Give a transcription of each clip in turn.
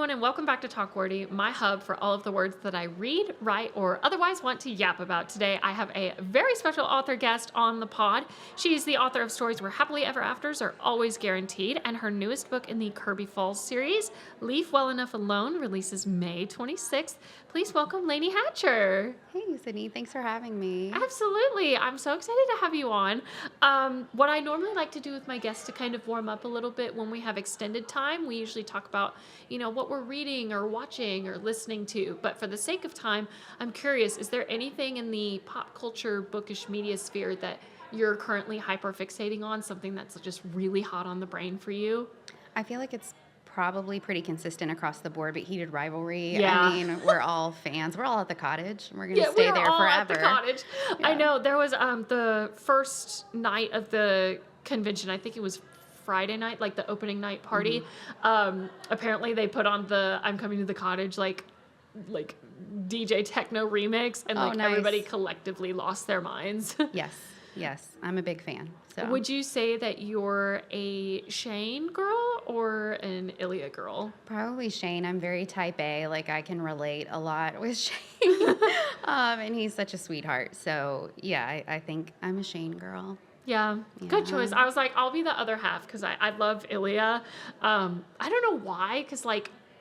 everyone, and welcome back to Talk Wordy, my hub for all of the words that I read, write, or otherwise want to yap about. Today, I have a very special author guest on the pod. She's the author of stories where happily ever afters are always guaranteed, and her newest book in the Kirby Falls series, Leave Well Enough Alone, releases May 26th. Please welcome Laney Hatcher. Hey, Sydney. Thanks for having me. Absolutely. I'm so excited to have you on. What I normally like to do with my guests to kind of warm up a little bit when we have extended time, we usually talk about, what we're reading or watching or listening to. But for the sake of time, I'm curious, is there anything in the pop culture bookish media sphere that you're currently hyper fixating on, something that's just really hot on the brain for you? I feel like it's probably pretty consistent across the board, but Heated Rivalry. Yeah. I mean, we're all fans. We're all at the cottage. We're going to Yeah, stay we there were all forever. at the cottage. Yeah. I know. There was the first night of the convention. I think it was Friday night, like the opening night party. Apparently they put on the I'm Coming to the Cottage like DJ techno remix, and Oh, nice. everybody collectively lost their minds. Yes. I'm a big fan. So Would you say that you're a Shane girl or an Ilya girl? probably Shane. I'm very type A. Like, I can relate a lot with Shane. And he's such a sweetheart. So, yeah, I think I'm a Shane girl. Yeah, good choice. I was like, I'll be the other half because I love Ilya. I don't know why, because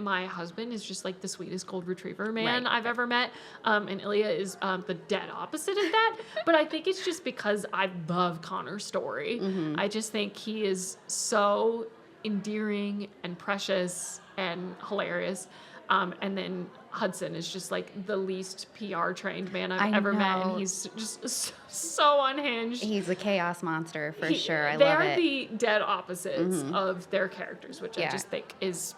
my husband is just like the sweetest gold retriever man Right. I've ever met. And Ilya is the dead opposite of that. But I think it's just because I love Connor's story. I just think he is so endearing and precious and hilarious. And then Hudson is just like the least PR trained man I've I ever met. know. And he's just so unhinged. He's a chaos monster for sure. I They love are it. the dead opposites of their characters, which I Yeah. just think is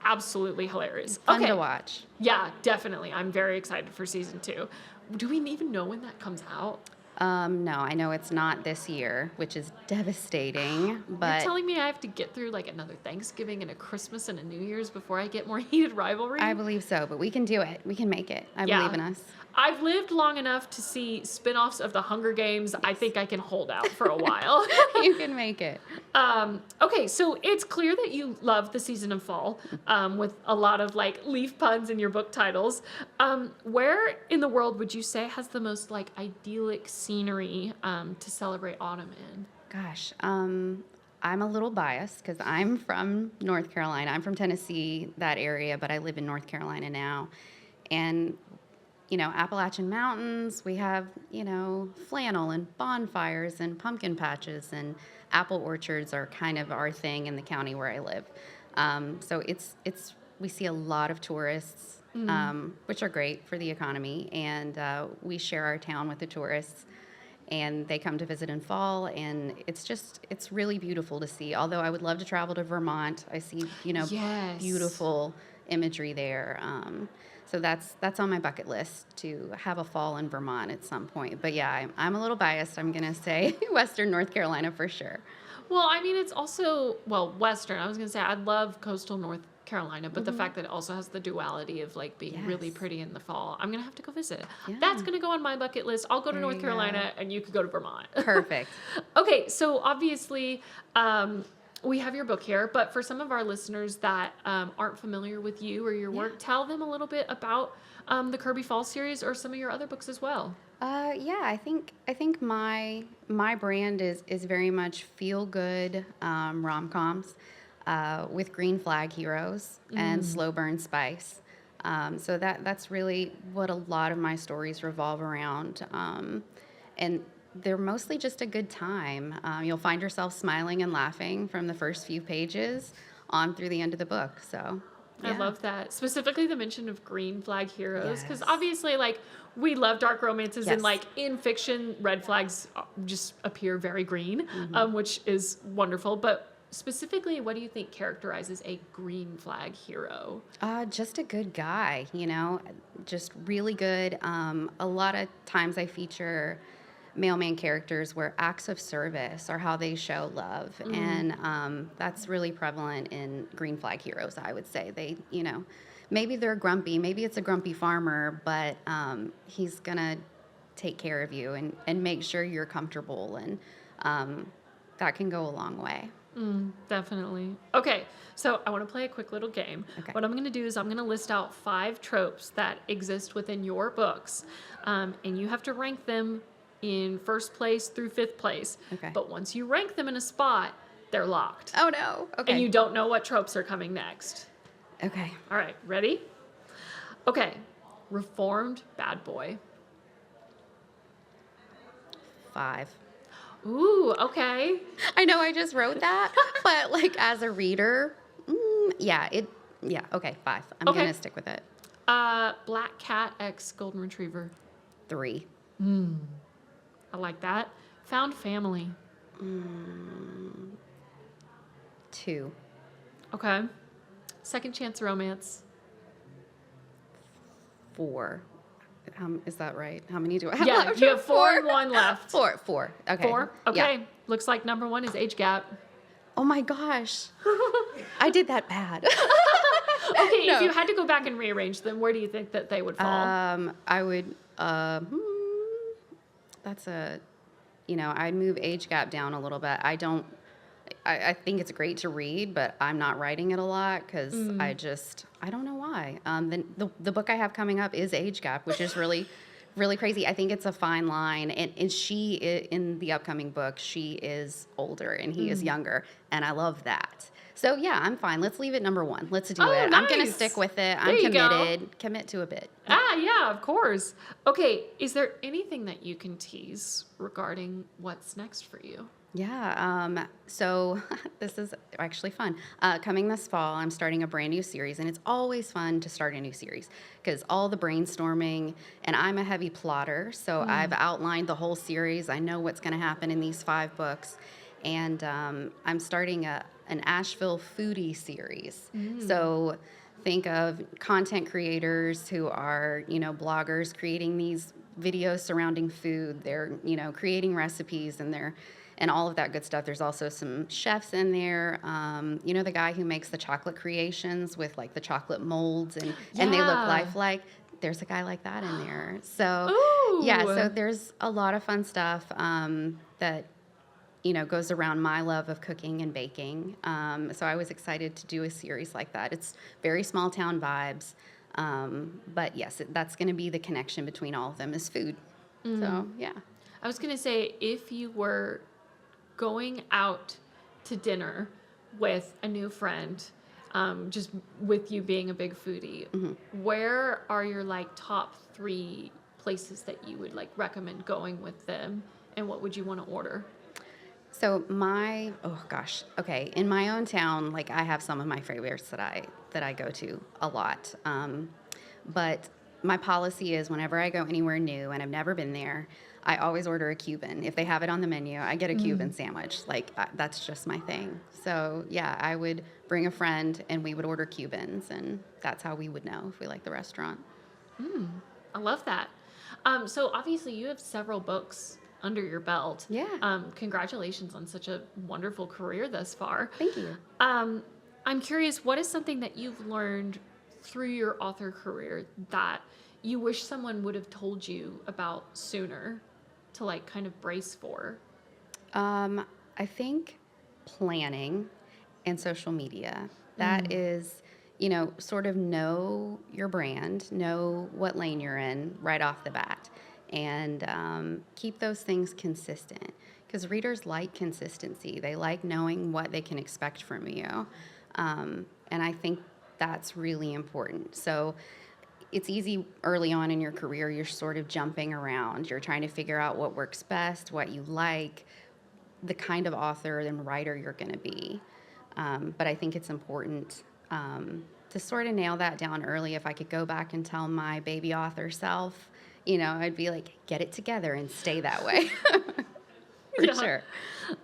absolutely hilarious. Fun Okay. to watch. Yeah, definitely. I'm very excited for season 2. Do we even know when that comes out? No, I know it's not this year, which is devastating, but You're telling me I have to get through another Thanksgiving and a Christmas and a New Year's before I get more Heated Rivalry? I believe so, but we can do it. We can make it. I believe in us. I've lived long enough to see spin-offs of the Hunger Games. I think I can hold out for a while. You can make it. Okay, so it's clear that you love the season of fall, with a lot of leaf puns in your book titles. Where in the world would you say has the most idyllic scenery to celebrate autumn in? Gosh, I'm a little biased because I'm from North Carolina. I'm from Tennessee, that area, but I live in North Carolina now. And Appalachian Mountains, we have, flannel and bonfires and pumpkin patches, and apple orchards are kind of our thing in the county where I live. So we see a lot of tourists, which are great for the economy, and we share our town with the tourists, and they come to visit in fall, and it's really beautiful to see. Although I would love to travel to Vermont. I see, Yes. beautiful imagery there. So that's on my bucket list, to have a fall in Vermont at some point. But yeah, I'm a little biased. I'm going to say Western North Carolina for sure. Well, I mean, it's also, Western. I was going to say, I love coastal North Carolina, but the fact that it also has the duality of being really Yes. pretty in the fall, I'm going to have to go visit. Yeah. That's going to go on my bucket list. I'll go to There North you Carolina and you could go to Vermont. Perfect. Okay, so obviously, we have your book here, but for some of our listeners that aren't familiar with you or your work, tell them a little bit about the Kirby Falls series or some of your other books as well. I think my brand is very much feel good rom-coms with green flag heroes and slow burn spice. So that's really what a lot of my stories revolve around, and they're mostly just a good time. You'll find yourself smiling and laughing from the first few pages on through the end of the book. So I love that. Specifically the mention of green flag heroes, because Yes. obviously we love dark romances, and Yes. in fiction red flags just appear very green, which is wonderful. But specifically, what do you think characterizes a green flag hero? Just a good guy, just really good. A lot of times I feature mailman characters where acts of service are how they show love. And that's really prevalent in green flag heroes, I would say. They, maybe they're grumpy, maybe it's a grumpy farmer, but he's going to take care of you and make sure you're comfortable. And that can go a long way. Definitely. Okay, so I want to play a quick little game. Okay. What I'm going to do is I'm going to list out 5 tropes that exist within your books, and you have to rank them in first place through fifth place. Okay. But once you rank them in a spot, they're locked. Oh no. Okay. And you don't know what tropes are coming next. Okay. All right, ready? Okay, reformed bad boy. 5. Ooh, okay. I know I just wrote that, but like as a reader, yeah, okay, 5. I'm Okay. gonna stick with it. Black cat x golden retriever. 3. I like that. Found family. 2. Okay. Second chance romance. 4. Is that right? How many do I have Yeah, left? you have 4 and 1 left. 4. Okay. 4? Yeah. Okay. Looks like number 1 is age gap. Oh my gosh. I did that bad. Okay, No. if you had to go back and rearrange them, where do you think that they would fall? I would, that's I'd move age gap down a little bit. I think it's great to read, but I'm not writing it a lot because I don't know why. The book I have coming up is age gap, which is really, really crazy. I think it's a fine line. And she, in the upcoming book, she is older and he is younger. And I love that. So yeah, I'm fine. Let's leave it number 1. Let's do Oh, it. I'm going to nice. stick with it. There I'm you go. committed. Commit to a bit. Yeah, of course. Okay, is there anything that you can tease regarding what's next for you? Yeah, so this is actually fun. Coming this fall, I'm starting a brand new series, and it's always fun to start a new series because all the brainstorming, and I'm a heavy plotter, so I've outlined the whole series. I know what's going to happen in these 5 books, and I'm starting an Asheville foodie series. So think of content creators who are, bloggers creating these videos surrounding food. They're, creating recipes and all of that good stuff. There's also some chefs in there. The guy who makes the chocolate creations with like the chocolate molds and they look Yeah. lifelike. There's a guy like that in there. So yeah, Ooh. so there's a lot of fun stuff that goes around my love of cooking and baking. So I was excited to do a series like that. It's very small town vibes. But yes, that's going to be the connection between all of them is food. So yeah. I was going to say, if you were going out to dinner with a new friend, just with you being a big foodie, where are your like top 3 places that you would like recommend going with them, and what would you want to order? So in my own town, like I have some of my favorites that I go to a lot. But my policy is whenever I go anywhere new and I've never been there, I always order a Cuban. If they have it on the menu, I get a Cuban sandwich. Like that's just my thing. So yeah, I would bring a friend and we would order Cubans, and that's how we would know if we like the restaurant. I love that. So obviously you have several books under your belt. Yeah. Congratulations on such a wonderful career thus far. Thank you. I'm curious, what is something that you've learned through your author career that you wish someone would have told you about sooner to like kind of brace for? I think planning and social media. That is, sort of know your brand, know what lane you're in right off the bat, and keep those things consistent. Because readers like consistency. They like knowing what they can expect from you. And I think that's really important. So it's easy early on in your career, you're sort of jumping around. You're trying to figure out what works best, what you like, the kind of author and writer you're going to be. But I think it's important to sort of nail that down early. If I could go back and tell my baby author self, I'd be like, get it together and stay that way. For Yeah. sure.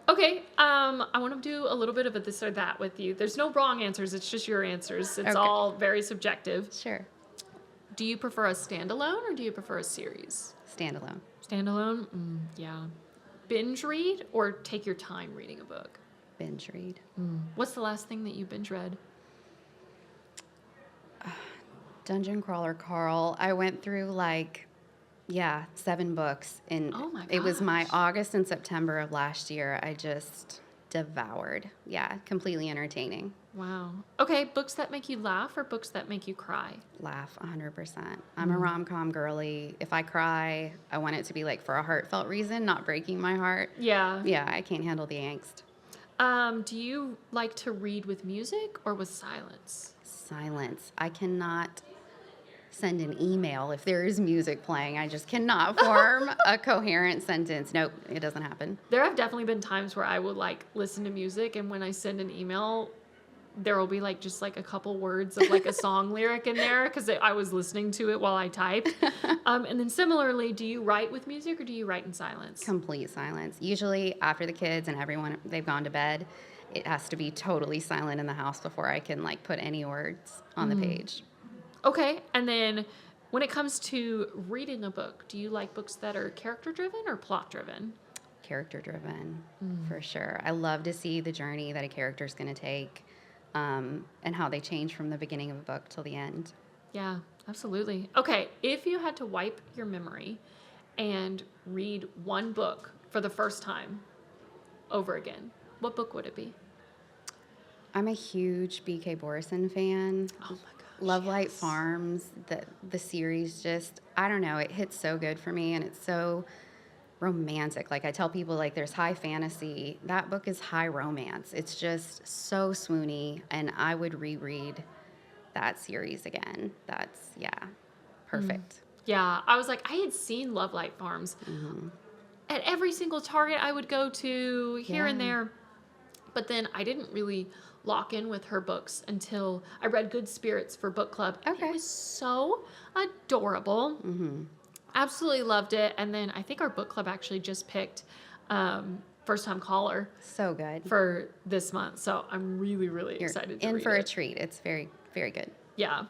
Okay, I want to do a little bit of a this or that with you. There's no wrong answers, it's just your answers. It's Okay. all very subjective. Sure. Do you prefer a standalone or do you prefer a series? Standalone. Standalone? Yeah. Binge read or take your time reading a book? Binge read. What's the last thing that you binge read? Dungeon Crawler Carl. I went through 7 books, and Oh my it was my gosh. August and September of last year. devoured. Yeah, completely entertaining. Wow. Okay, books that make you laugh or books that make you cry? Laugh 100%. I'm a rom-com girly. If I cry, I want it to be like for a heartfelt reason, not breaking my heart. Yeah. Yeah, I can't handle the angst. Do you like to read with music or with silence? Silence. I cannot send an email if there is music playing. I just cannot form a coherent sentence. Nope, it doesn't happen. There have definitely been times where I would like listen to music, and when I send an email, there will be like just like a couple words of like a song lyric in there because I was listening to it while I typed. And then similarly, do you write with music or do you write in silence? Complete silence. Usually after the kids and everyone, they've gone to bed, it has to be totally silent in the house before I can like put any words on the page. Okay, and then when it comes to reading a book, do you like books that are character driven or plot driven? Character driven, for sure. I love to see the journey that a character is going to take, and how they change from the beginning of a book till the end. Yeah, absolutely. Okay, if you had to wipe your memory and read one book for the first time over again, what book would it be? I'm a huge B.K. Borison fan. Oh my gosh. Love Light yes. Farms, the series just, I don't know, it hits so good for me, and it's so romantic. Like I tell people, like there's high fantasy. That book is high romance. It's just so swoony, and I would reread that series again. That's, yeah, perfect. Yeah, I was like, I had seen Love Light Farms at every single Target I would go to here and Yeah. there. But then I didn't really lock in with her books until I read Good Spirits for book club. Okay. It was so adorable. Absolutely loved it. And then I think our book club actually just picked First Time Caller So good. for this month. So I'm really, really You're excited to in read for a it. treat. It's very, very good. Yeah.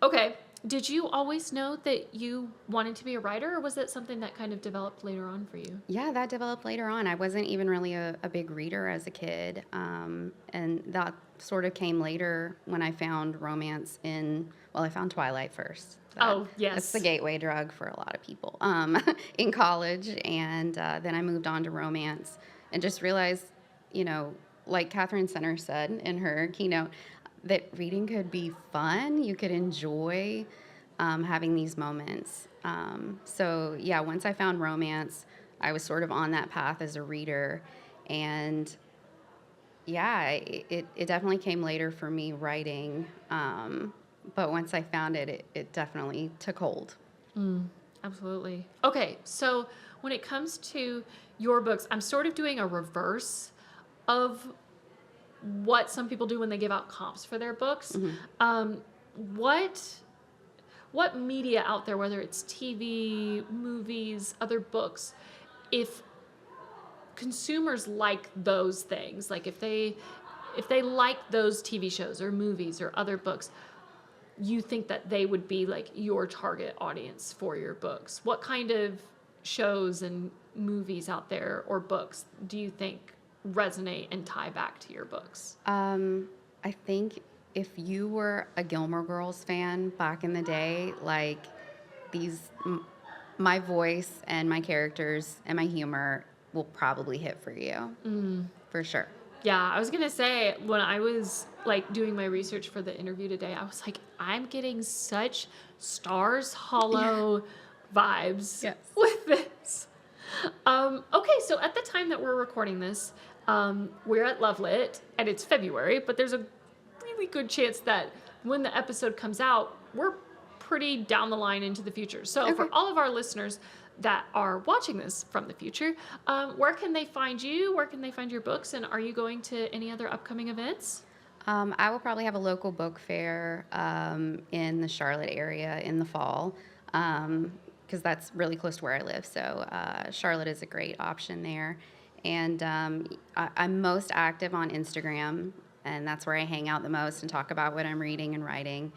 Okay. Did you always know that you wanted to be a writer, or was that something that kind of developed later on for you? Yeah, that developed later on. I wasn't even really a big reader as a kid. And that sort of came later when I found romance I found Twilight first. Oh, yes. That's the gateway drug for a lot of people in college. And then I moved on to romance and just realized, like Catherine Center said in her keynote, that reading could be fun. You could enjoy having these moments. So, yeah, once I found romance, I was sort of on that path as a reader. And, yeah, it definitely came later for me writing. But once I found it, it definitely took hold. Absolutely. Okay, so when it comes to your books, I'm sort of doing a reverse of what some people do when they give out comps for their books. What media out there, whether it's TV, movies, other books, if consumers like those things, like if they like those TV shows or movies or other books, you think that they would be like your target audience for your books? What kind of shows and movies out there or books do you think resonate and tie back to your books? I think if you were a Gilmore Girls fan back in the day, like my voice and my characters and my humor will probably hit for you, for sure. Yeah, I was going to say, when I was like doing my research for the interview today, I was like, I'm getting such Stars Hollow vibes Yes. with this. Okay, so at the time that we're recording this, we're at Lovelit, and it's February, but there's a really good chance that when the episode comes out, we're pretty down the line into the future. So for all of our listeners that are watching this from the future, where can they find you? Where can they find your books? And are you going to any other upcoming events? I will probably have a local book fair in the Charlotte area in the fall, because that's really close to where I live. So Charlotte is a great option there. And I'm most active on Instagram, and that's where I hang out the most and talk about what I'm reading and writing,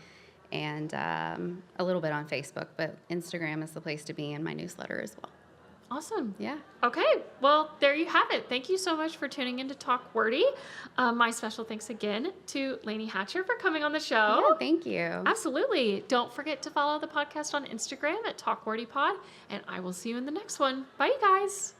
and a little bit on Facebook. But Instagram is the place to be, in my newsletter as well. Awesome. Yeah. Okay, well, there you have it. Thank you so much for tuning in to Talk Wordy. My special thanks again to Laney Hatcher for coming on the show. Yeah, thank you. Absolutely. Don't forget to follow the podcast on Instagram at Talk Wordy Pod, and I will see you in the next one. Bye, you guys.